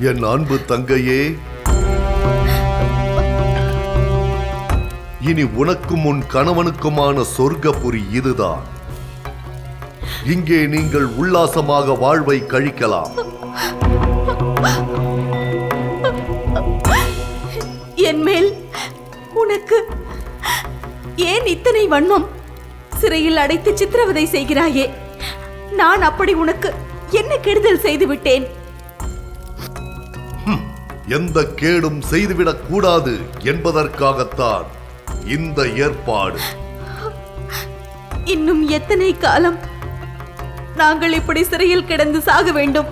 என் அன்பு தங்கையே, இனி உனக்கும் உன் கணவனுக்குமான சொர்க்கபுரி இதுதான். இங்கே நீங்கள் உல்லாசமாக வாழ்வை கழிக்கலாம். என் மேல் உனக்கு ஏன் இத்தனை வன்மம்? சிறையில் அடைத்து சித்திரவதை செய்கிறாயே, நான் அப்படி உனக்கு என்ன கெடுதல் செய்து விட்டேன்? எந்த கேடும் செய்துவிடக் கூடாது என்பதற்காகத்தான் இந்த ஏற்பாடு. இன்னும் எத்தனை காலம் நாங்கள் இப்படி சிறையில் கிடந்து சாக வேண்டும்?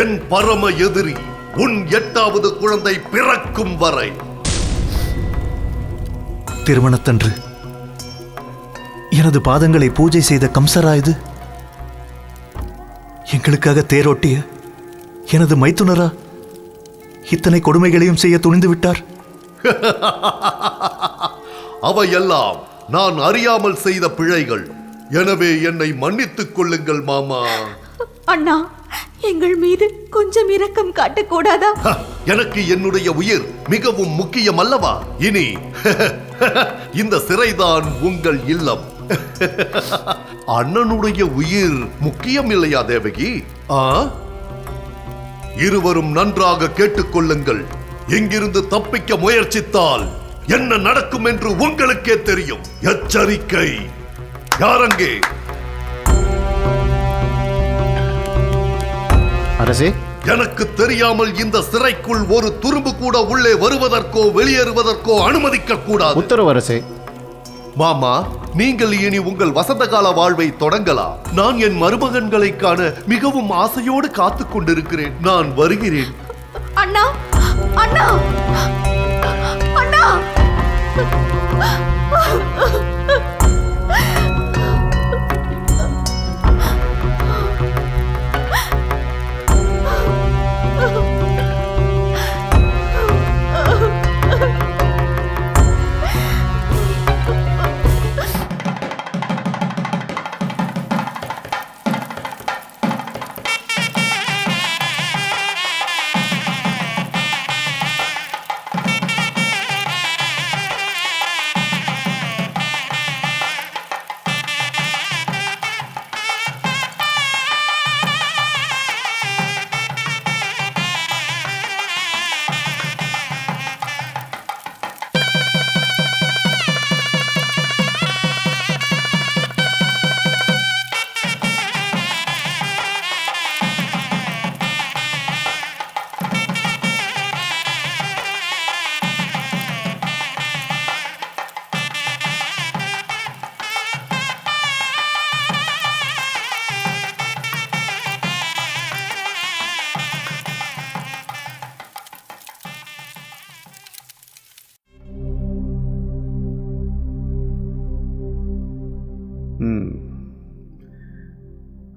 என் பரம எதிரி உன் 8வது குழந்தை பிறக்கும் வரை. திருமணத்தன்று எனது பாதங்களை பூஜை செய்த கம்சரா இது? எங்களுக்காக தேரோட்டிய எனது மைத்துனரா இத்தனை கொடுமைகளையும் செய்ய துணிந்து விட்டார்? அவையெல்லாம் நான் அறியாமல் செய்த பிழைகள். எனவே என்னை மன்னித்துக் கொள்ளுங்கள் மாமா. அண்ணா, எங்கள் மீது கொஞ்சம் இரக்கம் காட்டக்கூடாதா? எனக்கு என்னுடைய உயிர் மிகவும் முக்கியம் அல்லவா? இனி இந்த சிறைதான் உங்கள் இல்லம். அண்ணனுடைய உயிர் முக்கியம் இல்லையா தேவகி? இருவரும் நன்றாக கேட்டுக்கொள்ளுங்கள். இங்கிருந்து தப்பிக்க முயற்சித்தால் என்ன நடக்கும் என்று உங்களுக்கே தெரியும். எச்சரிக்கை. யாரங்கே? அரசே, எனக்கு தெரியாமல் இந்த சிறைக்குள் ஒரு துரும்பு கூட உள்ளே வருவதற்கோ வெளியேறுவதற்கோ அனுமதிக்க கூடாது. உத்தரவு அரசே. மாமா, நீங்கள் இனி உங்கள் வசந்த கால வாழ்வை தொடங்கலாம். நான் என் மருமகன்களை காண மிகவும் ஆசையோடு காத்துக் கொண்டிருக்கிறேன். நான் வருகிறேன். அண்ணா, அண்ணா, அண்ணா!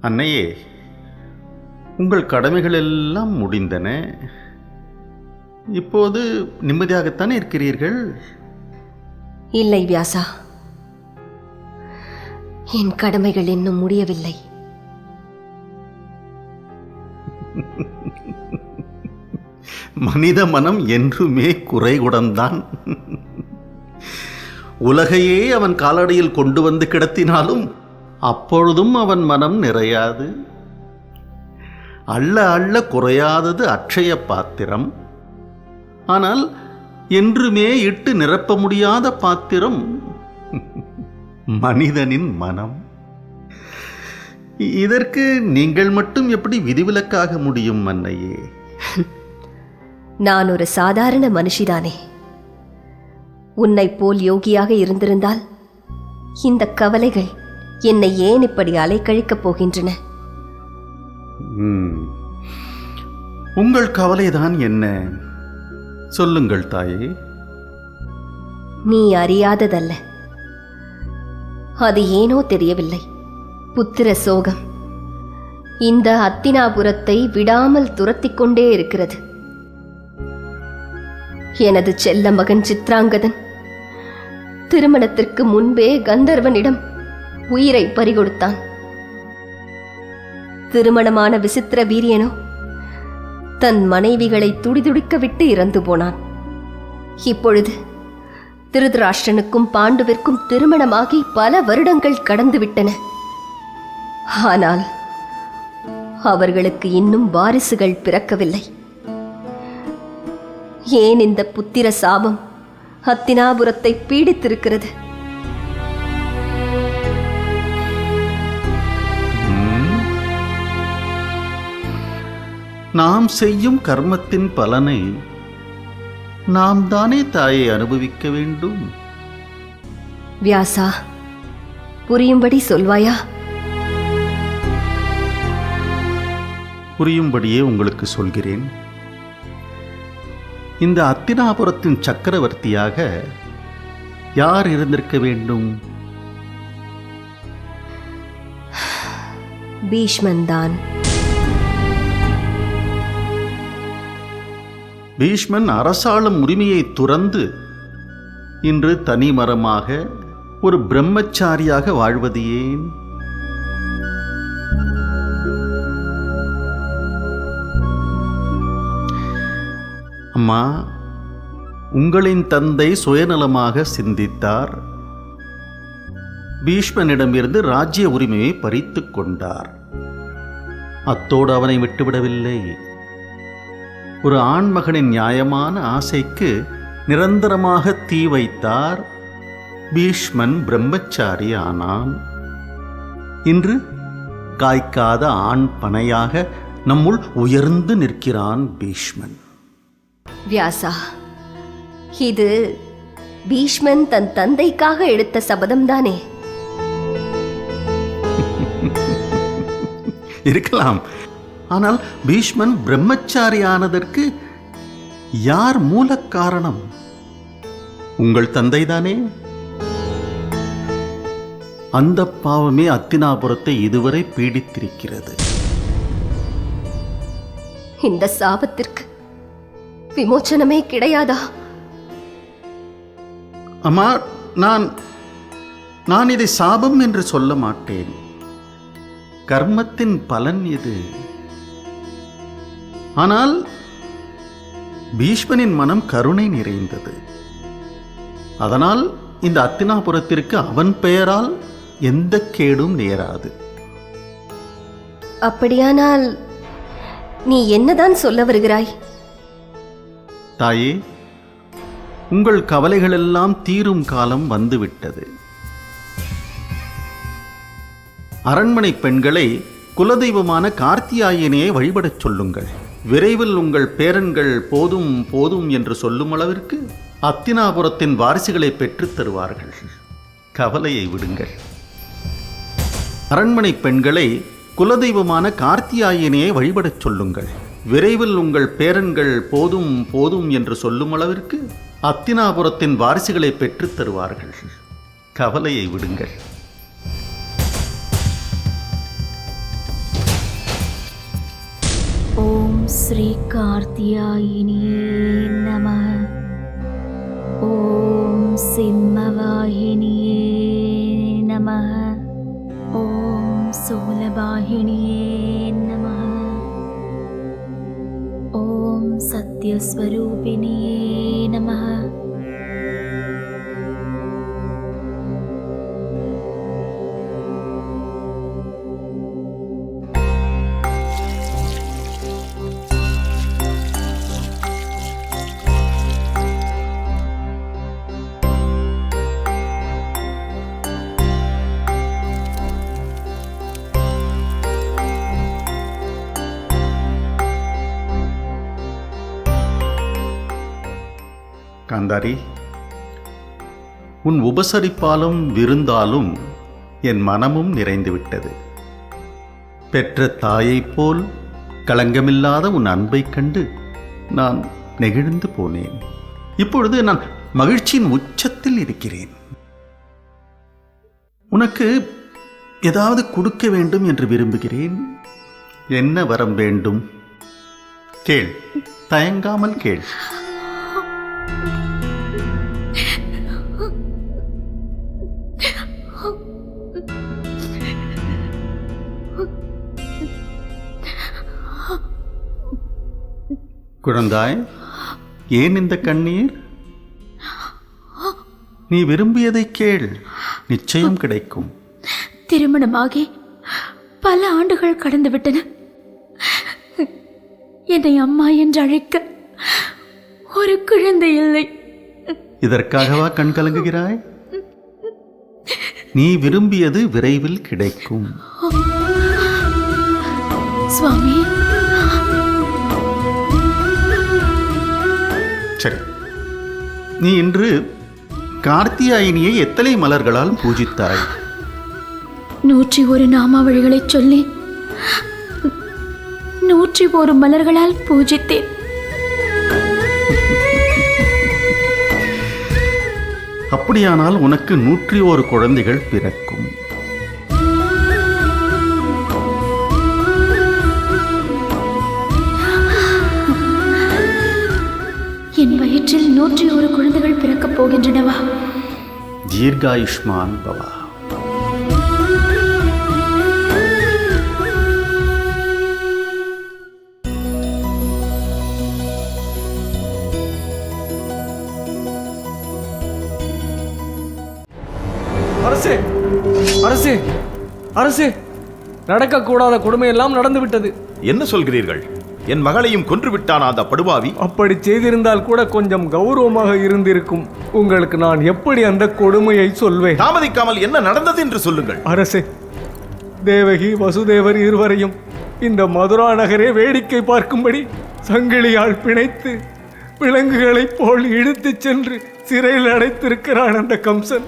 அன்னையே, உங்கள் கடமைகள் எல்லாம் முடிந்தன. இப்போது நிம்மதியாகத்தானே இருக்கிறீர்கள்? இல்லை வியாசா, என் கடமைகள் இன்னும் முடியவில்லை. மனித மனம் என்றுமே குறைகுடம்தான். உலகையே அவன் காலடியில் கொண்டு வந்து கிடத்தினாலும் அப்பொழுதும் அவன் மனம் நிறையாது. அள்ள அள்ள குறையாதது அட்சய பாத்திரம். ஆனால் என்றுமே இட்டு நிரப்ப முடியாத பாத்திரம் மனிதனின் மனம். இதற்கு நீங்கள் மட்டும் எப்படி விதிவிலக்காக முடியும் அன்னையே? நான் ஒரு சாதாரண மனுஷிதானே. உன்னைப் போல் யோகியாக இருந்திருந்தால் இந்த கவலைகள் என்னை ஏன் இப்படி அலைக்கழிக்கப் போகின்றன? உங்கள் கவலைதான் என்ன? சொல்லுங்கள் தாயே. நீ அறியாததல்ல. அது ஏனோ தெரியவில்லை, புத்திர சோகம் இந்த அத்தினாபுரத்தை விடாமல் துரத்திக் கொண்டே இருக்கிறது. எனது செல்ல மகன் சித்ராங்கதன் திருமணத்திற்கு முன்பே கந்தர்வனிடம் உயிரை பறிகொடுத்தான். திருமணமான விசித்திர வீரியனோ தன் மனைவிகளை துடிதுடிக்க விட்டு இறந்து போனான். இப்பொழுது திருதராஷ்டிரனுக்கும் பாண்டுவிற்கும் திருமணமாகி பல வருடங்கள் கடந்துவிட்டன. ஆனால் அவர்களுக்கு இன்னும் வாரிசுகள் பிறக்கவில்லை. ஏன் இந்த புத்திர சாபம் ஹத்தினாபுரத்தை பீடித்திருக்கிறது? நாம் செய்யும் கர்மத்தின் பலனை நாம் தானே தாயை அனுபவிக்க வேண்டும். வியாசா, புரியும்படி சொல்வாயா? புரியும்படியே உங்களுக்கு சொல்கிறேன். இந்த அத்தினாபுரத்தின் சக்கரவர்த்தியாக யார் இருந்திருக்க வேண்டும்? பீஷ்மன்தான். பீஷ்மன் அரசாளும் உரிமையை துறந்து இன்று தனிமரமாக ஒரு பிரம்மச்சாரியாக வாழ்வது ஏன்? அம்மா, உங்களின் தந்தை சுயநலமாக சிந்தித்தார். பீஷ்மனிடமிருந்து ராஜ்ய உரிமையை பறித்துக் கொண்டார். அத்தோடு அவனை விட்டுவிடவில்லை. ஒரு ஆண்மகனின் நியாயமான ஆசைக்கு நிரந்தரமாக தீ வைத்தார். பீஷ்மன் பிரம்மச்சாரி ஆனான். இன்று காய்க்காத ஆண் பனையாக நம்முள் உயர்ந்து நிற்கிறான் பீஷ்மன். வியாசா, இது பீஷ்மன் தன் தந்தைக்காக எடுத்த சபதம்தானே? இருக்கலாம். ஆனால் பீஷ்மன் பிரம்மச்சாரி ஆனதற்கு யார் மூல காரணம்? உங்கள் தந்தைதானே. அந்த பாவமே அத்தினாபுரத்தை இதுவரை பீடித்திருக்கிறது. இந்த சாபத்திற்கு விமோச்சனமே கிடையாதா? அம்மா, நான் இதை சாபம் என்று சொல்ல மாட்டேன். கர்மத்தின் பலன் இது. ஆனால் பீஷ்மனின் மனம் கருணை நிறைந்தது. அதனால் இந்த அத்தினாபுரத்திற்கு அவன் பெயரால் எந்த கேடும் நேராது. அப்படியானால் நீ என்னதான் சொல்ல வருகிறாய்? தாயே, உங்கள் கவலைகளெல்லாம் தீரும் காலம் வந்துவிட்டது. அரண்மனை பெண்களை குலதெய்வமான கார்த்தியாயனையை வழிபடச் சொல்லுங்கள். விரைவில் உங்கள் பேரன்கள் போதும் போதும் என்று சொல்லும் அளவிற்கு அத்தினாபுரத்தின் வாரிசுகளை பெற்றுத் தருவார்கள். கவலையை விடுங்கள். அரண்மனை பெண்களை குலதெய்வமான கார்த்தியாயனையை வழிபடச் சொல்லுங்கள். விரைவில் உங்கள் பேரன்கள் போதும் போதும் என்று சொல்லும் அளவிற்கு அத்தினாபுரத்தின் வாரிசுகளை பெற்றுத் தருவார்கள். கவலையை விடுங்கள். ஓம் ஸ்ரீ கார்த்தியாயினியே நமः. ஓம் சிம்மவாகினியே நமः. ஓம் சூலபாகினியே நமः. ஓம் சத்யஸ்வரூபிணியே நமः. காந்தாரி, உன் உபசரிப்பாலும் விருந்தாலும் என் மனமும் நிறைந்துவிட்டது. பெற்ற தாயைப் போல் களங்கமில்லாத உன் அன்பைக் கண்டு நான் நெகிழ்ந்து போனேன். இப்பொழுது நான் மகிழ்ச்சியின் உச்சத்தில் இருக்கிறேன். உனக்கு ஏதாவது கொடுக்க வேண்டும் என்று விரும்புகிறேன். என்ன வரம் வேண்டும்? கேள், தயங்காமல் கேள். குழந்தாய், ஏன் இந்த கண்ணீர்? நீ விரும்பியதை கேள், நிச்சயம் கிடைக்கும். திருமணமாகி பல ஆண்டுகள் கடந்து விட்டன. என்னை அம்மா என்று அழைக்க ஒரு குழந்தை இல்லை. இதற்காகவா கண் கலங்குகிறாய்? நீ விரும்பியது விரைவில் கிடைக்கும். சுவாமி, சரி, நீ இன்று கார்த்தியாயினியை எத்தனை மலர்களால் பூஜித்தாய்? 101 நாமாவளிகளை சொல்லி 101 மலர்களால் பூஜித்தேன். அப்படியானால் உனக்கு 101 குழந்தைகள் பிறக்கும். என் வயிற்றில் 101 குழந்தைகள் பிறக்கப் போகின்றனவா? தீர்காயுஷ்மான் பவா. அரசே, அரசே, அரசே, நடக்கக்கூடாத கொடுமையெல்லாம் நடந்துவிட்டது. என்ன சொல்கிறீர்கள்? என் மகளையும் கொன்று விட்டான் அந்த படுபாவி. அப்படி செய்திருந்தால் கூட கொஞ்சம் கௌரவமாக இருந்திருக்கும். உங்களுக்கு நான் எப்படி அந்த கொடுமையை சொல்வேன்? தாமதிக்காமல் என்ன நடந்தது என்று சொல்லுங்கள். அரசே, தேவகி வசுதேவர் இருவரையும் இந்த மதுரா நகரே வேடிக்கை பார்க்கும்படி சங்கிலியால் பிணைத்து விலங்குகளைப் போல் இழுத்துச் சென்று சிறையில் அடைத்திருக்கிறான் அந்த கம்சன்.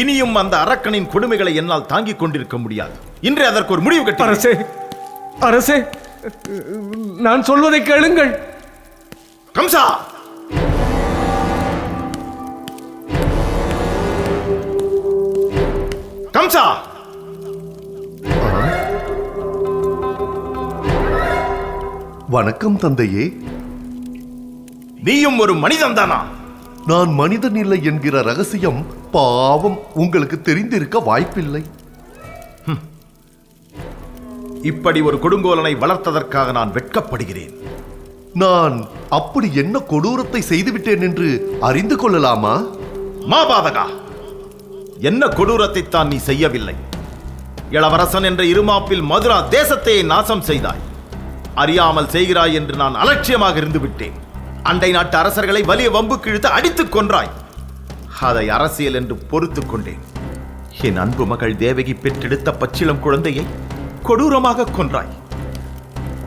இனியும் அந்த அரக்கனின் கொடுமைகளை என்னால் தாங்கிக் கொண்டிருக்க முடியாது. இன்று அதற்கு ஒரு முடிவு கட்ட. அரசே, அரசே, நான் சொல்வதை கேளுங்கள். கம்சா, கம்சா, வணக்கம் தந்தையே. நீயும் ஒரு மனிதன் தானா? நான் மனிதன் இல்லை என்கிற ரகசியம் பாவம் உங்களுக்கு தெரிந்திருக்க வாய்ப்பில்லை. இப்படி ஒரு கொடுங்கோலனை வளர்த்ததற்காக நான் வெட்கப்படுகிறேன். நான் அப்படி என்ன கொடூரத்தை செய்துவிட்டேன் என்று அறிந்து கொள்ளலாமா? மாபாதகா, என்ன கொடூரத்தை தான் நீ செய்யவில்லை? இளவரசன் என்ற இருமாப்பில் மதுரா தேசத்தையே நாசம் செய்தாய். அறியாமல் செய்கிறாய் என்று நான் அலட்சியமாக இருந்து விட்டேன். அண்டை நாட்டு அரசர்களை வலிய வம்புக்கு இழுத்து அடித்துக் கொன்றாய். அதை அரசியல் என்று பொறுத்துக் கொண்டேன். என் அன்பு மகள் தேவகி பெற்றெடுத்த பச்சிளம் குழந்தையை கொடூரமாக கொன்றாய்.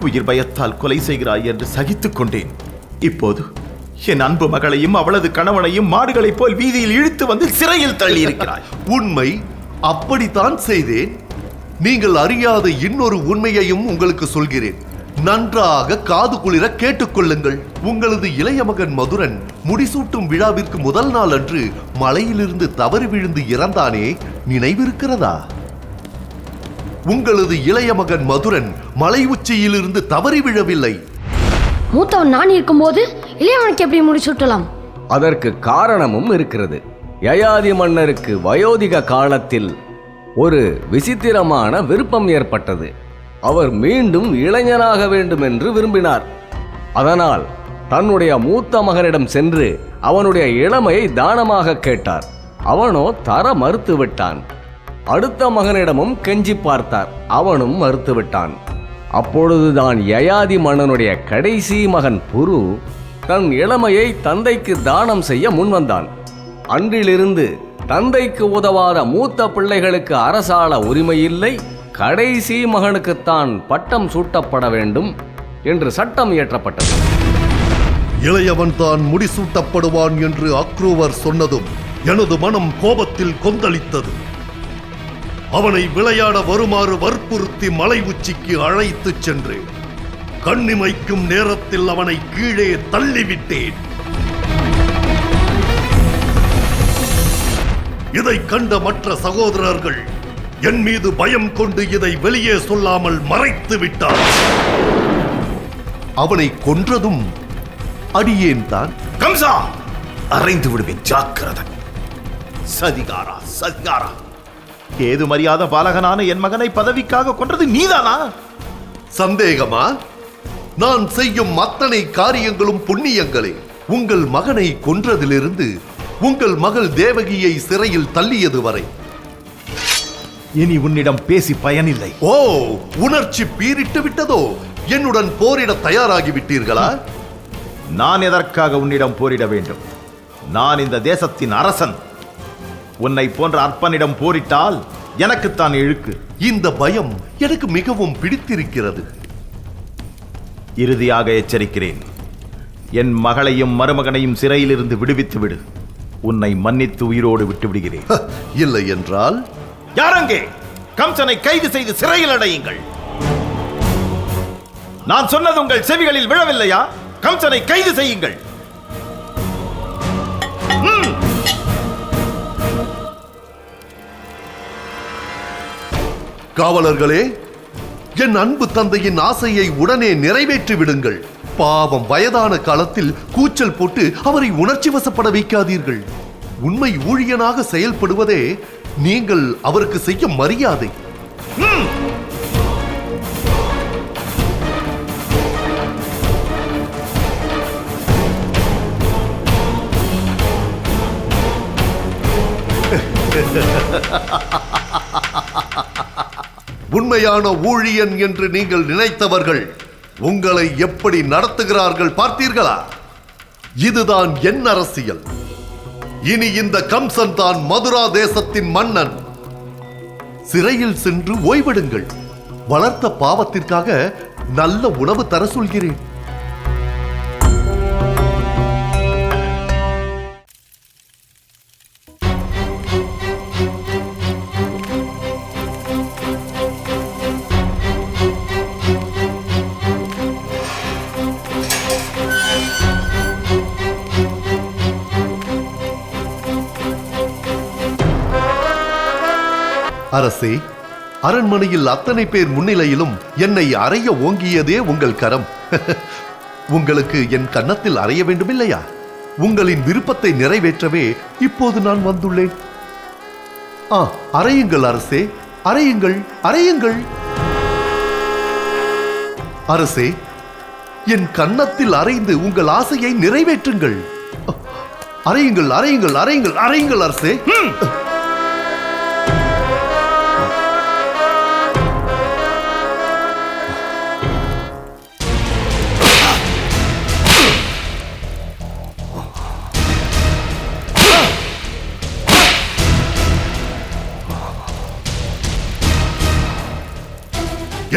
உயிர் பயத்தால் கொலை செய்கிறாய் என்று சகித்துக் கொண்டேன். இப்போது என் அன்பு மகளையும் அவளது கணவனையும் மாடுகளைப் போல் வீதியில் இழுத்து வந்து சிறையில் தள்ளி இருக்கிறாய். உண்மை, அப்படித்தான் செய்தேன். நீங்கள் அறியாத இன்னொரு உண்மையையும் உங்களுக்கு சொல்கிறேன். நன்றாக காது குளிர கேட்டுக்கொள்ளுங்கள். உங்களது இளைய மகன் மதுரன் முடிசூட்டும் விழாவிற்கு முதல் நாள் அன்று மலையிலிருந்து தவறி விழுந்து இறந்தானே, நினைவிருக்கிறதா? உங்களது இளைய மகன் மதுரன் மலை உச்சியிலிருந்து தவறி விழவில்லை. மூத்தவன் நான் இருக்கும்போது இளையவனுக்கு எப்படி முடிசூட்டலாம்? அதற்கு காரணமும் இருக்கிறது. யயாதி மன்னருக்கு வயோதிக காலத்தில் ஒரு விசித்திரமான விருப்பம் ஏற்பட்டது. அவர் மீண்டும் இளைஞனாக வேண்டும் என்று விரும்பினார். அதனால் தன்னுடைய மூத்த மகனிடம் சென்று அவனுடைய இளமையை தானமாக கேட்டார். அவனோ தர மறுத்துவிட்டான். அடுத்த மகனிடமும் கெஞ்சி பார்த்தார். அவனும் மறுத்துவிட்டான். அப்பொழுதுதான் யயாதி மன்னனுடைய கடைசி மகன் புரு தன் இளமையை தந்தைக்கு தானம் செய்ய முன்வந்தான். அன்றிலிருந்து தந்தைக்கு உதவாத மூத்த பிள்ளைகளுக்கு அரசாள உரிமையில்லை, கடைசி மகனுக்குத்தான் பட்டம் சூட்டப்பட வேண்டும் என்று சட்டம் இயற்றப்பட்டது. இளையவன் தான் முடிசூட்டப்படுவான் என்று அக்ரூவர் சொன்னதும் எனது மனம் கோபத்தில் கொந்தளித்தது. அவனை விளையாட வருமாறு வற்புறுத்தி மலை உச்சிக்கு அழைத்துச் சென்றேன். கண்ணிமைக்கும் நேரத்தில் அவனை கீழே தள்ளிவிட்டேன். இதை கண்ட மற்ற சகோதரர்கள் என் மீது பயம் கொண்டு இதை வெளியே சொல்லாமல் மறைத்து விட்டார். அவனை கொன்றதும் அடியேன் தான். கம்சா, அறைந்து விடுவேன், ஜாக்கிரதை. சதிகாரா, சதிகாரா, ஏது மரியாத பாலகனான என் மகனை பதவிக்காக கொன்றது நீதானா? சந்தேகமா? நான் செய்யும் அத்தனை காரியங்களும் புண்ணியங்களே. உங்கள் மகனை கொன்றதிலிருந்து உங்கள் மகள் தேவகியை சிறையில் தள்ளியது வரை. இனி உன்னிடம் பேசி பயனில்லை. ஓ, உணர்ச்சி பீரிட்டு விட்டதோ? என்னுடன் போரிட தயாராகி விட்டீர்களா? நான் எதற்காக உன்னிடம் போரிட வேண்டும்? நான் இந்த தேசத்தின் அரசன். உன்னை போன்ற அற்பனிடம் போரிட்டால் எனக்குத்தான் இழுக்கு. இந்த பயம் எனக்கு மிகவும் பிடித்திருக்கிறது. இறுதியாக எச்சரிக்கிறேன், என் மகளையும் மருமகனையும் சிறையிலிருந்து விடுவித்து விடு. உன்னை மன்னித்து உயிரோடு விட்டு விடுகிறேன். இல்லை என்றால்? யாரங்கே? கம்சனை கைது செய்து சிறையில் அடையுங்கள். நான் சொன்னது உங்கள் செவிகளில் விழவில்லையா? கம்சனை கைது செய்யுங்கள். காவலர்களே, என் அன்பு தந்தையின் ஆசையை உடனே நிறைவேற்றி விடுங்கள். பாவம், வயதான காலத்தில் கூச்சல் போட்டு அவரை உணர்ச்சி வசப்பட வைக்காதீர்கள். உண்மை ஊழியனாக செயல்படுவதே நீங்கள் அவருக்கு செய்ய மரியாதை. உண்மையான ஊழியன் என்று நீங்கள் நினைத்தவர்கள் உங்களை எப்படி நடத்துகிறார்கள் பார்த்தீர்களா? இதுதான் என் அரசியல். இனி இந்த கம்சன் தான் மதுரா தேசத்தின் மன்னன். சிறையில் சென்று ஓய்வெடுங்கள். வளர்த்த பாவத்திற்காக நல்ல உணவு தர சொல்கிறேன். அரசே, அரண்மனையில் அத்தனை பேர் முன்னிலையிலும் என்னை அறைய ஓங்கியதே உங்கள் கரம். உங்களுக்கு என் கன்னத்தில் அறைய வேண்டுமில்லையா? உங்களின் விருப்பத்தை நிறைவேற்றவே இப்போது நான் வந்துள்ளேன். அறையுங்கள் அரசே, அறையுங்கள், அறையுங்கள். அரசே, என் கன்னத்தில் அறைந்து உங்கள் ஆசையை நிறைவேற்றுங்கள். அறையுங்கள், அறையுங்கள், அறையுங்கள், அறையுங்கள் அரசே.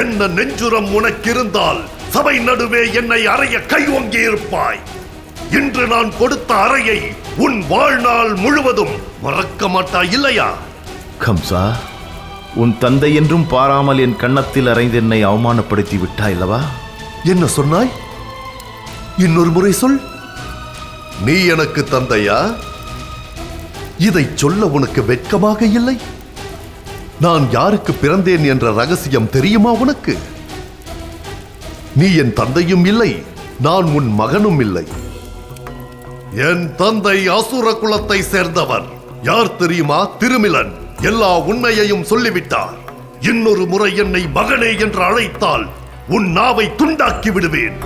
என்ன நெஞ்சுரம் உனக்கிருந்தால் சபை நடுவே என்னை அறைய கை ஓங்கி இருப்பாய். இன்று நான் கொடுத்த அறையை உன் வாழ்நாள் முழுவதும் மறக்க மாட்டாய் இல்லையா? கம்சா, உன் தந்தை என்றும் பாராமல் என் கன்னத்தில் அறைந்து என்னை அவமானப்படுத்தி விட்டாய் அல்லவா? என்ன சொன்னாய்? இன்னொரு முறை சொல். நீ எனக்கு தந்தையா? இதை சொல்ல உனக்கு வெட்கமாக இல்லை? நான் யாருக்கு பிறந்தேன் என்ற ரகசியம் தெரியுமா உனக்கு? நீ என் தந்தையும் இல்லை, நான் உன் மகனும் இல்லை. என் தந்தை அசுர குலத்தை சேர்ந்தவர். யார் தெரியுமா? திருமிலன். எல்லா உண்மையையும் சொல்லிவிட்டார். இன்னொரு முறை என்னை மகனே என்று அழைத்தால் உன் நாவை துண்டாக்கி விடுவேன்.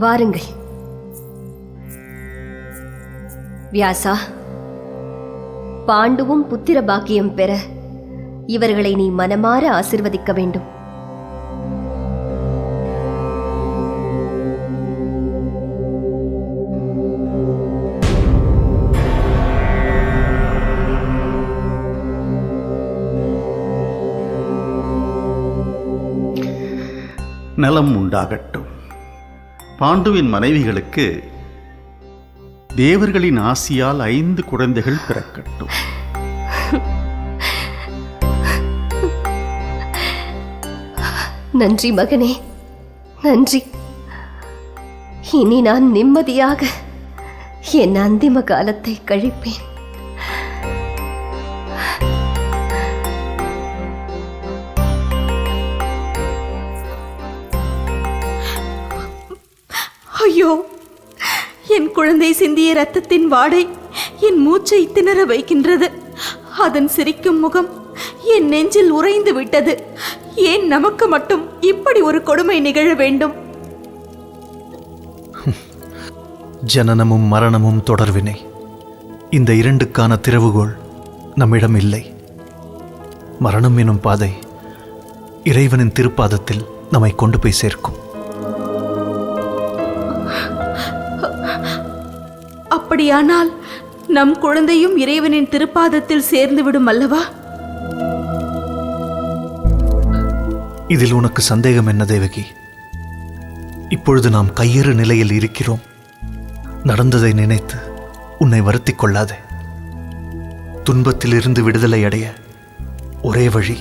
வாருங்கள். வியாசா, பாண்டுவும் புத்திர பாக்கியம் பெற இவர்களை நீ மனமாற ஆசிர்வதிக்க வேண்டும். நலம் உண்டாகட்டும். பாண்டுவின் மனைவிகளுக்கு தேவர்களின் ஆசியால் 5 குழந்தைகள் பிறக்கட்டும். நன்றி மகனே, நன்றி. இனி நான் நிம்மதியாக என் அந்திம காலத்தை கழிப்பேன். ஐயோ, என் குழந்தை சிந்திய இரத்தத்தின் வாடை என் மூச்சை திணற வைக்கின்றது. அதன் சிரிக்கும் முகம் என் நெஞ்சில் உறைந்து விட்டது. ஏன் நமக்கு மட்டும் இப்படி ஒரு கொடுமை நிகழ வேண்டும்? ஜனனமும் மரணமும் தொடர்வினை. இந்த இரண்டுக்கான திறவுகோல் நம்மிடம் இல்லை. மரணம் எனும் பாதை இறைவனின் திருப்பாதத்தில் நம்மை கொண்டு போய் சேர்க்கும். அப்படியானால் நம் குழந்தையும் இறைவனின் திருப்பாதத்தில் சேர்ந்து விடும் அல்லவா? இதில் உனக்கு சந்தேகம் என்ன தேவகி? இப்பொழுது நாம் கையேறு நிலையில் இருக்கிறோம். நடந்ததை நினைத்து உன்னை வருத்திக் கொள்ளாதே. துன்பத்திலிருந்து விடுதலை அடைய ஒரே வழி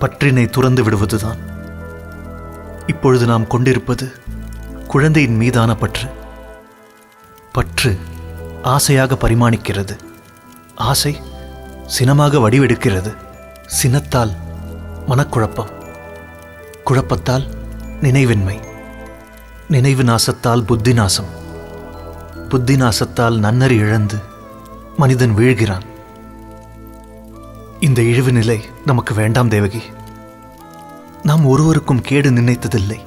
பற்றினை துறந்து விடுவதுதான். இப்பொழுது நாம் கொண்டிருப்பது குழந்தையின் மீதான பற்று. பற்று ஆசையாக பரிமாணிக்கிறது. ஆசை சினமாக வடிவெடுக்கிறது. சினத்தால் மனக்குழப்பம், குழப்பத்தால் நினைவின்மை, நினைவு நாசத்தால் புத்தி நாசம், புத்தி நாசத்தால் நன்னறி இழந்து மனிதன் வீழ்கிறான். இந்த இழிவு நிலை நமக்கு வேண்டாம் தேவகி. நாம் ஒருவருக்கும் கேடு நினைத்ததில்லை.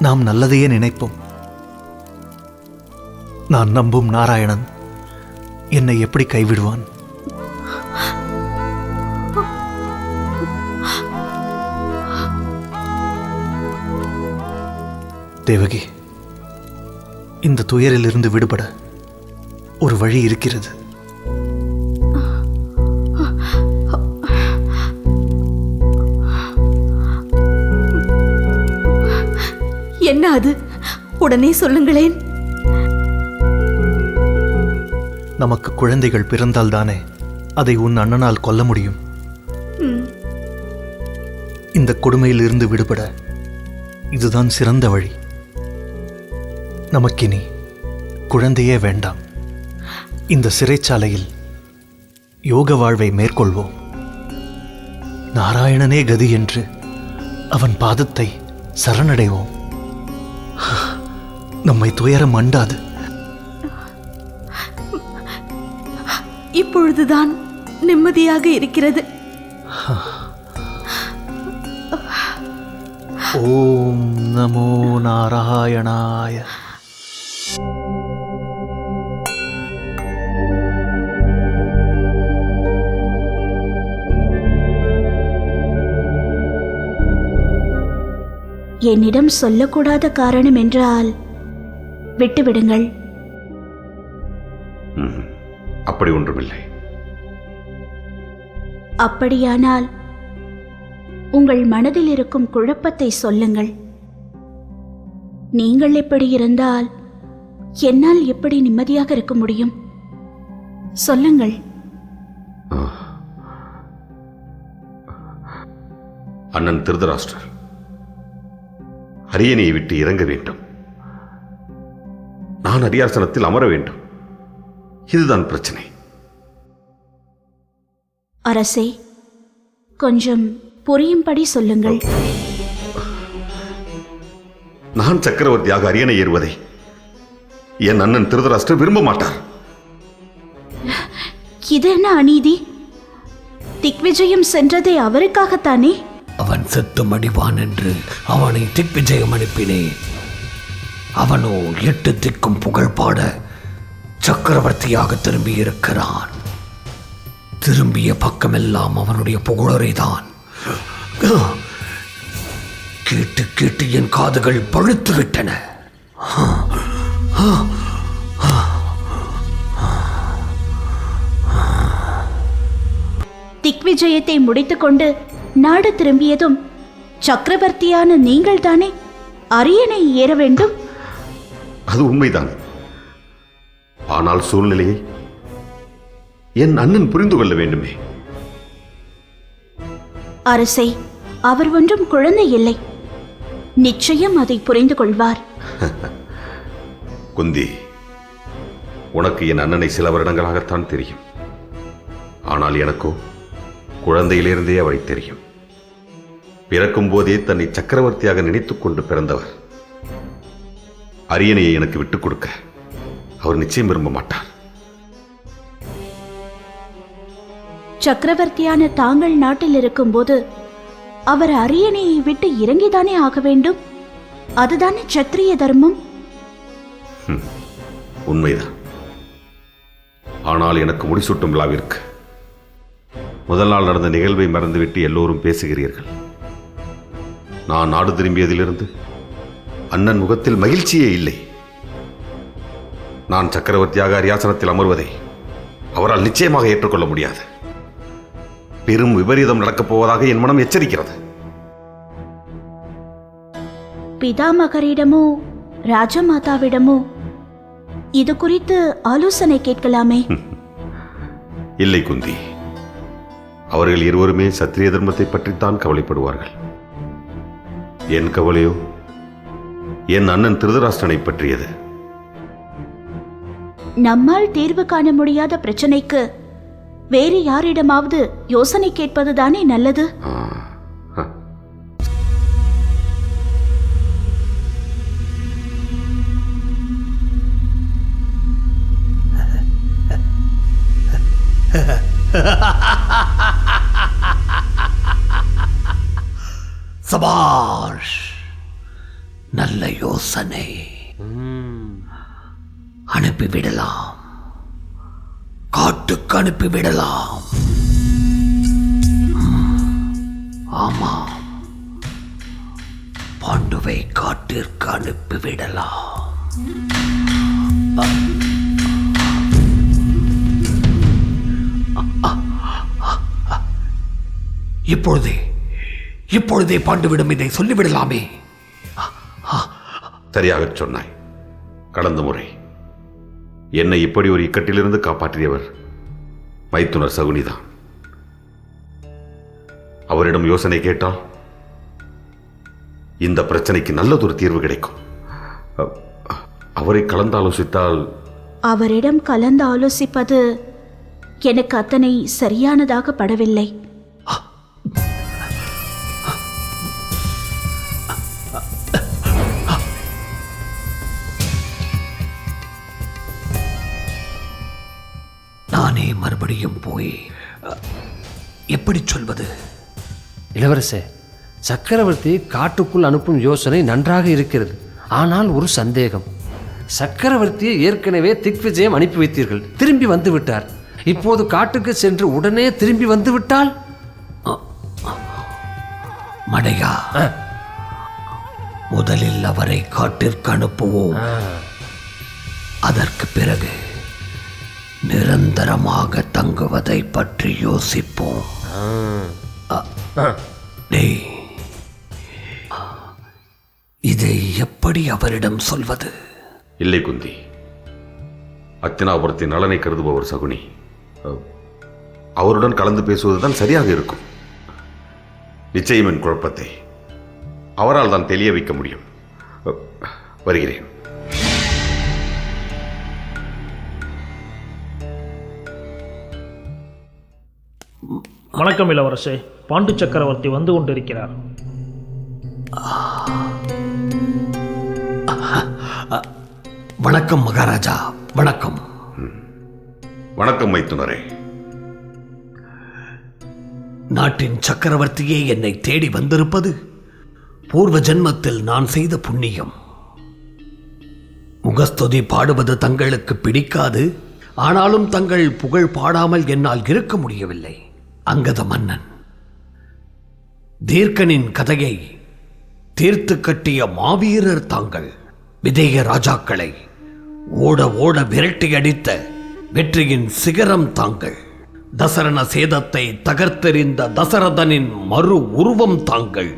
நாம் நல்லதையே நினைப்போம். நான் நம்பும் நாராயணன் என்னை எப்படி கைவிடுவான்? தேவகி, இந்த துயரிலிருந்து விடுபட ஒரு வழி இருக்கிறது. என்ன அது? உடனே சொல்லுங்களேன். நமக்கு குழந்தைகள் பிறந்தால்தானே அதை உன் அண்ணனால் கொல்ல முடியும். இந்த கொடுமையிலிருந்து விடுபட இதுதான் சிறந்த வழி. நமக்கினி குழந்தையே வேண்டாம். இந்த சிறைச்சாலையில் யோக வாழ்வை மேற்கொள்வோம். நாராயணனே கதி என்று அவன் பாதத்தை சரணடைவோம். நம்மை துயரம் அண்டாது. இப்பொழுதுதான் நிம்மதியாக இருக்கிறது. ஓம் நமோ நாராயணாய. என்னிடம் சொல்லக்கூடாத காரணம் என்றால் விட்டுவிடுங்கள். அப்படி ஒன்றுமில்லை. அப்படியானால் உங்கள் மனதில் இருக்கும் குழப்பத்தை சொல்லுங்கள். நீங்கள் எப்படி இருந்தால் என்னால் எப்படி நிம்மதியாக இருக்க முடியும்? சொல்லுங்கள். அண்ணன் திருதராஷ்டிரர் அரியணையை விட்டு இறங்க வேண்டும். நான் அரியாசனத்தில் அமர வேண்டும். இதுதான் பிரச்சனை. அரசே, கொஞ்சம் புரியும்படி சொல்லுங்கள். நான் சக்கரவர்த்தியாக அரியணை ஏறுவதை என் அண்ணன் திருதராஷ்டிரர் விரும்ப மாட்டார். இது என்ன அநீதி? திக்விஜயம் சென்றதை அவருக்காகத்தானே? அவன் செத்து மடிவான் என்று அவனை திக்விஜயம் அனுப்பினேன். அவனோ 8 திக்கும் புகழ் பாட சக்கரவர்த்தியாக திரும்பி இருக்கிறான். திரும்பிய பக்கமெல்லாம் அவனுடைய புகழறைதான். கேட்டு கேட்டு என் காதுகள் பழுத்து விட்டன. திக்விஜயத்தை முடித்துக்கொண்டு நாடு திரும்பியதும் சக்கரவர்த்தியான நீங்கள் தானே அரியணை ஏற வேண்டும்? அது உண்மைதான். ஆனால் சூழ்நிலையை என் அண்ணன் புரிந்து கொள்ள வேண்டுமே. அரசே, அவர் ஒன்றும் குழந்தை இல்லை. நிச்சயம் அதை புரிந்து கொள்வார். குந்தி, உனக்கு என் அண்ணனை சில வருடங்களாகத்தான் தெரியும். ஆனால் எனக்கோ குழந்தையிலிருந்தே அவரை தெரியும். பிறக்கும் போதே தன்னை சக்கரவர்த்தியாக நினைத்துக் கொண்டு பிறந்தவர். அரியணையை எனக்கு விட்டுக் கொடுக்க அவர் நிச்சயம் விரும்ப மாட்டார். சக்கரவர்த்தியான தாங்கள் நாட்டில் இருக்கும்போது அவர் அரியணையை விட்டு இறங்கிதானே ஆக வேண்டும். அதுதானே சத்திரிய தர்மம். உண்மைதான். ஆனால் எனக்கு முடிசூட்டும் விழாவிற்கு முதல் நாள் நடந்த நிகழ்வை மறந்துவிட்டு எல்லோரும் பேசுகிறீர்கள். நான் நாடு திரும்பியதிலிருந்து அண்ணன் முகத்தில் மகிழ்ச்சியே இல்லை. நான் சக்கரவர்த்தியாக அரியாசனத்தில் அமர்வதை அவரால் நிச்சயமாக ஏற்றுக்கொள்ள முடியாது. பெரும் விபரீதம் நடக்கப் போவதாக என் மனம் எச்சரிக்கிறது. பிதாமகரிடமோ ராஜமாதாவிடமோ இது குறித்து ஆலோசனை கேட்கலாமே. இல்லை குந்தி, அவர்கள் இருவருமே சத்திரிய தர்மத்தை பற்றித்தான் கவலைப்படுவார்கள். என் கவலையோ என் அண்ணன் திருதராஷ்டிரனை பற்றியது. நம்மால் தீர்வு காண முடியாத பிரச்சனைக்கு வேறு யாரிடமாவது யோசனை கேட்பதுதானே நல்லது. சபாஷ், நல்ல யோசனை. அனுப்பிவிடலாம், காட்டுக்கு அனுப்பிவிடலாம். ஆமாம், பாண்டுவை காட்டிற்கு அனுப்பிவிடலாம். இப்பொழுதே பாண்டுவிடம் இதை சொல்லிவிடலாமே. சரியாக சொன்னாய். கடந்த முறை என்னை இப்படி ஒரு இக்கட்டிலிருந்து காப்பாற்றியவர் மைத்துனர் சகுனிதான். அவரிடம் யோசனை கேட்டால் இந்த பிரச்சனைக்கு நல்லதொரு தீர்வு கிடைக்கும். அவரை கலந்தாலோசித்தால். அவரிடம் கலந்து ஆலோசிப்பது எனக்கு அத்தனை சரியானதாக படவில்லை. நானே மறுபடியும் போய் எப்படி சொல்வது? இளவரசே, சக்கரவர்த்தி காட்டுக்குள் அனுப்பும் யோசனை நன்றாக இருக்கிறது. ஆனால் ஒரு சந்தேகம். சக்கரவர்த்தியை ஏற்கனவே திக்விஜயம் அனுப்பி வைத்தீர்கள், திரும்பி வந்து விட்டார். இப்போது காட்டுக்கு சென்று உடனே திரும்பி வந்து விட்டால்? மடையா, முதலில் அவரை காட்டிற்கு அனுப்புவோம். அதற்கு பிறகு நிரந்தரமாக தங்குவதை பற்றி யோசிப்போம். இதை எப்படி அவரிடம் சொல்வது? இல்லை குந்தி, அத்தினாபுரத்தின் நலனை கருதுபவர் சகுனி. அவருடன் கலந்து பேசுவதுதான் சரியாக இருக்கும். நிச்சயம் என் குழப்பத்தை அவரால் தான் தெளிய வைக்க முடியும். வருகிறேன். வணக்கம் இளவரசே, பாண்டு சக்கரவர்த்தி வந்து கொண்டிருக்கிறார். வணக்கம் மகாராஜா. வணக்கம். வணக்கம் மைத்துனரே. நாட்டின் சக்கரவர்த்தியே என்னை தேடி வந்திருப்பது பூர்வ ஜென்மத்தில் நான் செய்த புண்ணியம். முகஸ்துதி பாடுவது தங்களுக்கு பிடிக்காது. ஆனாலும் தங்கள் புகழ் பாடாமல் என்னால் இருக்க முடியவில்லை. அங்கத மன்னன் தீர்க்கனின் கதையை தீர்த்து கட்டிய மாவீரர் தாங்கள். விதேய ராஜாக்களை ஓட ஓட விரட்டி அடித்த வெற்றியின் சிகரம் தாங்கள். தசரண சேதத்தை தகர்த்தெறிந்த தசரதனின் மறு உருவம் தாங்கள்.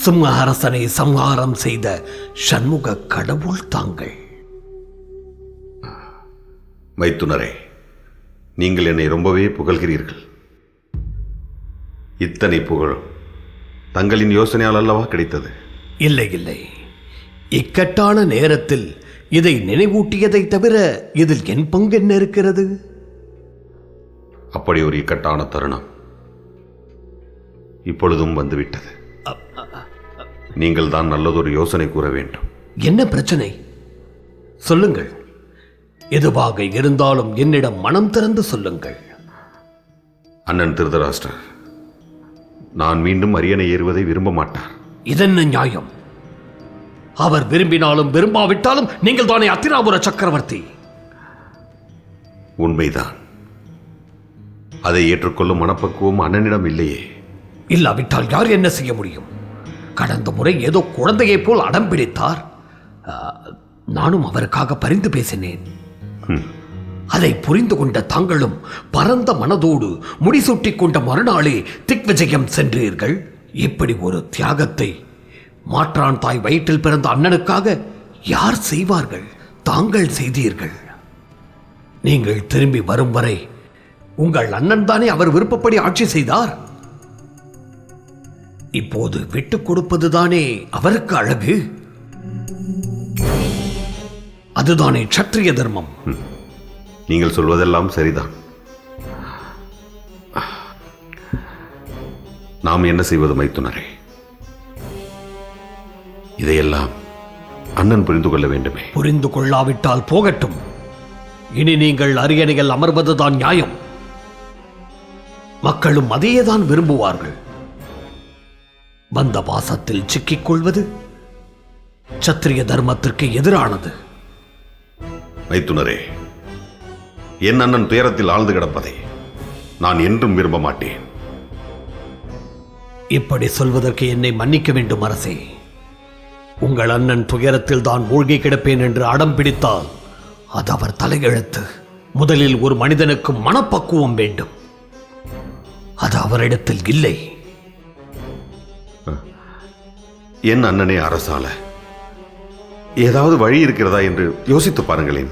சிம்ம அரசனை சம்ஹாரம் செய்த சண்முக கடவுள் தாங்கள். மைத்துனரே, நீங்கள் என்னை ரொம்பவே புகழ்கிறீர்கள். இத்தனை புகழும் தங்களின் யோசனையால் அல்லவா கிடைத்தது? இல்லை இல்லை, இக்கட்டான நேரத்தில் இதை நினைவூட்டியதை தவிர இதில் என் பங்கு என்ன இருக்கிறது? அப்படி ஒரு இக்கட்டான தருணம் இப்பொழுதும் வந்துவிட்டது. நீங்கள் தான் நல்லதொரு யோசனை கூற வேண்டும். என்ன பிரச்சனை சொல்லுங்கள். எதுவாக இருந்தாலும் என்னிடம் மனம் திறந்து சொல்லுங்கள். அண்ணன் திருதராஷ்டிரர் நான் மீண்டும் அரியணை ஏறுவதை விரும்ப மாட்டார். இதென்ன நியாயம்? அவர் விரும்பினாலும் விரும்பாவிட்டாலும் நீங்கள் தானே அத்தினாபுர சக்கரவர்த்தி. உண்மைதான். அதை ஏற்றுக்கொள்ளும் மனப்பக்குவம் அண்ணனிடம் இல்லையே. இல்லாவிட்டால் யார் என்ன செய்ய முடியும்? கடந்த முறை ஏதோ குழந்தையைப் போல் அடம் பிடித்தார். நானும் அவருக்காக பரிந்து பேசினேன். அதை புரிந்து கொண்ட தாங்களும் பரந்த மனதோடு முடிசூட்டிக் கொண்ட மறுநாளே திக்விஜயம் சென்றீர்கள். இப்படி ஒரு தியாகத்தை மாற்றான் தாய் வயிற்றில் பிறந்த அண்ணனுக்காக யார் செய்வார்கள்? தாங்கள் செய்தீர்கள். நீங்கள் திரும்பி வரும் வரை உங்கள் அண்ணன் தானே அவர் விருப்பப்படி ஆட்சி செய்தார். இப்போது விட்டுக் கொடுப்பதுதானே அவருக்கு அழகு. அதுதானே சத்திரிய தர்மம். நீங்கள் சொல்வதெல்லாம் சரிதான். நாம் என்ன செய்வது மைத்துனரே? இதையெல்லாம் அண்ணன் புரிந்து கொள்ள வேண்டுமே. புரிந்து கொள்ளாவிட்டால் போகட்டும். இனி நீங்கள் அரியணையில் அமர்வதுதான் நியாயம். மக்களும் அதையேதான் விரும்புவார்கள். வந்த வாசத்தில் சிக்கிக் கொள்வது சத்திரிய தர்மத்திற்கு எதிரானது. மைத்துனரே, என் அண்ணன் துயரத்தில் ஆழ்ந்து கிடப்பதை நான் என்றும் விரும்ப மாட்டேன். இப்படி சொல்வதற்கு என்னை மன்னிக்க வேண்டும் அரசே. உங்கள் அண்ணன் துயரத்தில் தான் மூழ்கி கிடப்பேன் என்று அடம் பிடித்தால் அது அவர் தலையெழுத்து. முதலில் ஒரு மனிதனுக்கு மனப்பக்குவம் வேண்டும். அது அவரிடத்தில் இல்லை. என் அண்ணனே அரசால ஏதாவது வழி இருக்கிறதா என்று யோசித்து பாருங்களேன்.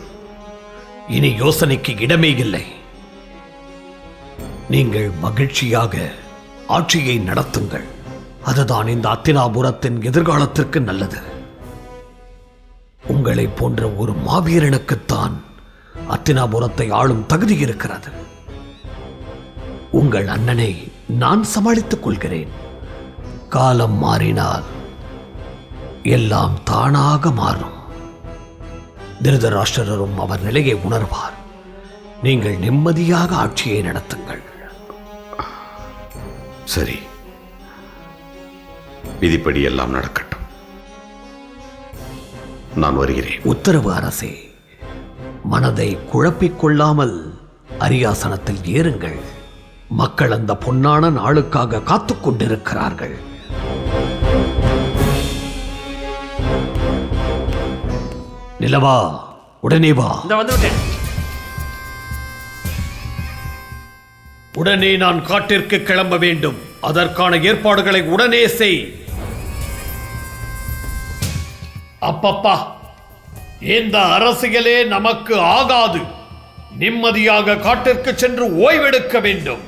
இனி யோசனைக்கு இடமே இல்லை. நீங்கள் மகிழ்ச்சியாக ஆட்சியை நடத்துங்கள். அதுதான் இந்த அத்தினாபுரத்தின் எதிர்காலத்திற்கு நல்லது. உங்களை போன்ற ஒரு மாவீரனுக்குத்தான் அத்தினாபுரத்தை ஆளும் தகுதி இருக்கிறது. உங்கள் அண்ணனை நான் சமாளித்துக் கொள்கிறேன். காலம் மாறினால் எல்லாம் தானாக மாறும். திருதராஷ்டிரரும் அவர் நிலையை உணர்வார். நீங்கள் நிம்மதியாக ஆட்சியை நடத்துங்கள். சரி, விதிப்படி எல்லாம் நடக்கட்டும். நான் வருகிறேன். உத்தரவு அரசே. மனதை குழப்பிக் கொள்ளாமல் அரியாசனத்தில் ஏறுங்கள். மக்கள் அந்த பொன்னான நாளுக்காக காத்துக் கொண்டிருக்கிறார்கள். நிலவா, உடனே வா. உடனே நான் காட்டிற்கு கிளம்ப வேண்டும். அதற்கான ஏற்பாடுகளை உடனே செய். அப்பப்பா, இந்த அரசியலே நமக்கு ஆகாது. நிம்மதியாக காட்டிற்கு சென்று ஓய்வெடுக்க வேண்டும்.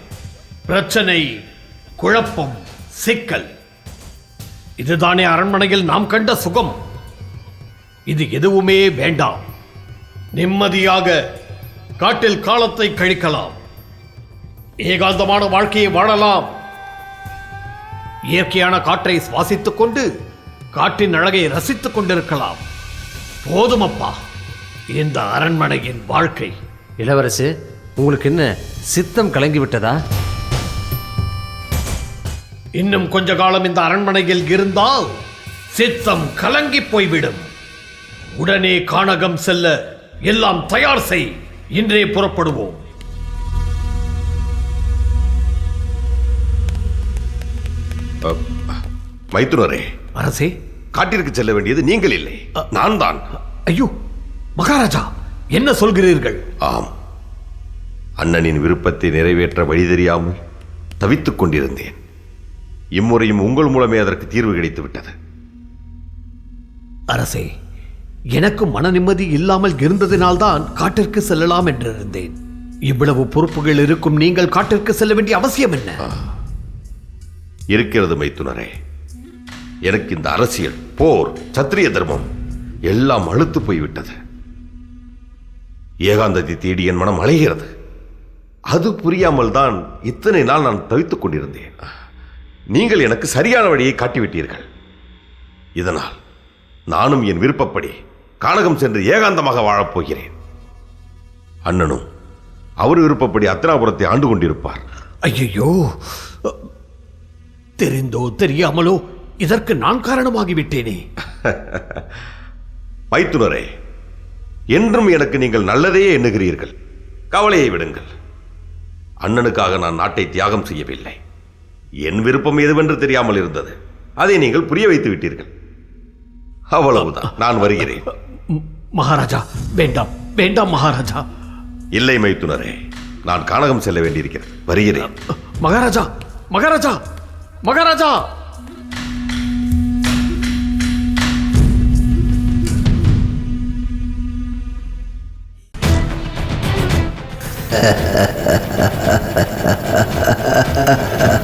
பிரச்சனை, குழப்பம், சிக்கல், இதுதானே அரண்மனையில் நாம் கண்ட சுகம். இது எதுவுமே வேண்டாம். நிம்மதியாக காட்டில் காலத்தை கழிக்கலாம். ஏகாந்தமான வாழ்க்கையை வாழலாம். இயற்கையான காற்றை சுவாசித்துக் கொண்டு காட்டின் அழகை ரசித்துக் கொண்டிருக்கலாம். போதுமப்பா இந்த அரண்மனையின் வாழ்க்கை. இளவரசு, உங்களுக்கு என்ன சித்தம் கலங்கி விட்டதா? இன்னும் கொஞ்ச காலம் இந்த அரண்மனையில் இருந்தால் சித்தம் கலங்கி போய்விடும். உடனே கானகம் செல்ல எல்லாம் தயார் செய். இன்றே புறப்படுவோம். மைத்துனரே, அரசே, காட்டிற்கு செல்ல வேண்டியது நீங்கள் இல்லை, நான் தான். ஐயோ மகாராஜா, என்ன சொல்கிறீர்கள்? ஆம், அண்ணனின் விருப்பத்தை நிறைவேற்ற வழி தெரியாமல் தவித்துக் கொண்டிருந்தேன். இம்முறையும் உங்கள் மூலமே அதற்கு தீர்வு கிடைத்து விட்டது. அரசே, எனக்கு மன நிம்மதி இல்லாமல் இருந்ததினால்தான் காட்டிற்கு செல்லலாம் என்றிருந்தேன். இவ்வளவு பொறுப்புகள் இருக்கும் நீங்கள் காட்டிற்கு செல்ல வேண்டிய அவசியம் என்ன? இருக்கிறது மைத்துனரே. எனக்கு இந்த அரசியல், போர், சத்திரிய தர்மம் எல்லாம் அழுத்து போய்விட்டது. ஏகாந்தத்தை தேடி என் மனம் அலைகிறது. அது புரியாமல் தான் இத்தனை நாள் நான் தவித்துக் கொண்டிருந்தேன். நீங்கள் எனக்கு சரியான வழியை காட்டிவிட்டீர்கள். இதனால் நானும் என் விருப்பப்படி கானகம் சென்று ஏகாந்தமாக வாழப்போகிறேன். அண்ணனும் அவர் விருப்பப்படி அத்தினாபுரத்தை ஆண்டு கொண்டிருப்பார். ஐயோ, தெரிந்தோ தெரியாமலோ இதற்கு நான் காரணமாகிவிட்டேனே. மைத்துனரே, என்றும் எனக்கு நீங்கள் நல்லதையே எண்ணுகிறீர்கள். கவலையை விடுங்கள். அண்ணனுக்காக நான் நாட்டை தியாகம் செய்யவில்லை. என் விருப்பம் எதுவென்று தெரியாமல் இருந்தது. அதை நீங்கள் புரிய வைத்து விட்டீர்கள். அவ்வளவுதான். நான் வருகிறேன். மகாராஜா, வேண்டாம் வேண்டாம் மகாராஜா. இல்லை மைத்துனரே, நான் கானகம் செல்ல வேண்டியிருக்கிறேன். வருகிறேன். Maharaja Maharaja Maharaja. Ha ha ha ha ha ha ha ha ha.